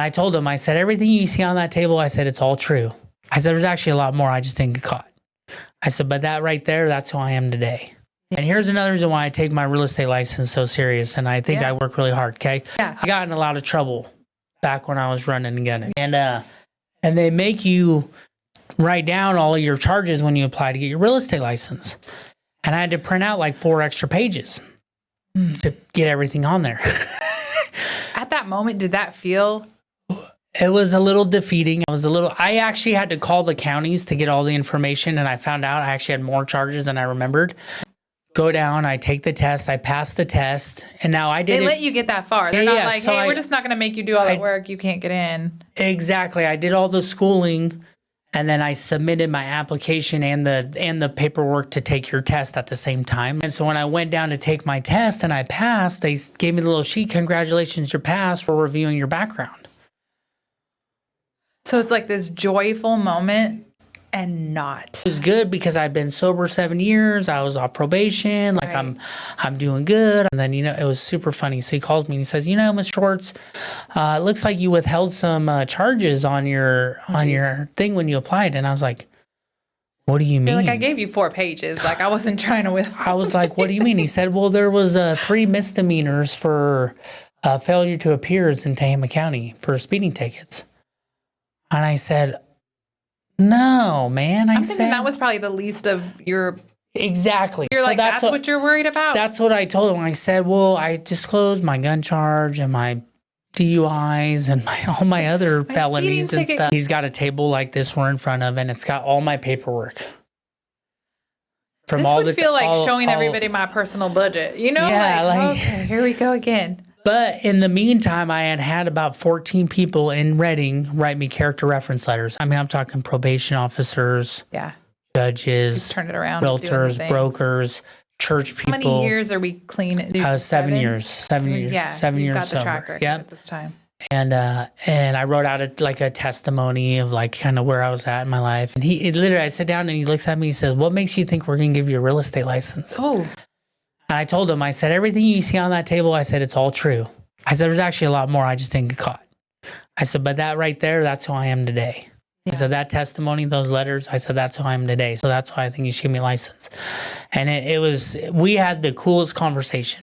I told him, I said, everything you see on that table, I said, it's all true. I said, there's actually a lot more. I just didn't get caught. I said, but that right there, that's who I am today. And here's another reason why I take my real estate license so serious. And I think I work really hard. Okay. Yeah. I got in a lot of trouble back when I was running and gunning. And they make you write down all of your charges when you apply to get your real estate license. And I had to print out like 4 extra pages to get everything on there. At that moment, did that feel? It was a little defeating. I actually had to call the counties to get all the information, and I found out I actually had more charges than I remembered. Go down, I take the test, I passed the test, and now I did They let you get that far. They're not like, so hey, we're just not going to make you do all that work. You can't get in. Exactly. I did all the schooling, and then I submitted my application and the paperwork to take your test at the same time. And so when I went down to take my test and I passed, they gave me the little sheet, congratulations, you're passed, we're reviewing your background. So it's like this joyful moment and not. It was good because I'd been sober 7 years. I was off probation. Like I'm doing good. And then, it was super funny. So he calls me and he says, Ms. Schwartz, it looks like you withheld some charges on your thing when you applied. And I was like, what do you mean? Like, I gave you 4 pages. Like, I wasn't trying to withhold. I was like, what do you mean? He said, well, there was 3 misdemeanors for failure to appears in Tehama County for speeding tickets. And I said, no, man. I'm thinking that was probably the least of your... Exactly. You're like, that's what you're worried about? That's what I told him. I said, well, I disclosed my gun charge and my DUIs and all my other felonies and stuff. He's got a table like this we're in front of, and it's got all my paperwork. This would feel like showing everybody my personal budget. Yeah, like, okay, here we go again. But in the meantime, I had about 14 people in Redding write me character reference letters. I mean, I'm talking probation officers, judges, just turn it around, realtors, brokers, church people. How many years are we clean? 7 years. 7 years. Yeah, 7 years. Got the track record at this time. And I wrote out a testimony of like kind of where I was at in my life. And I sat down and he looks at me and he says, what makes you think we're going to give you a real estate license? Oh. And I told him, I said, everything you see on that table, I said, it's all true. I said, there's actually a lot more. I just didn't get caught. I said, but that right there, that's who I am today. I said, that testimony, those letters, I said, that's who I am today. So that's why I think you should give me a license. And we had the coolest conversation.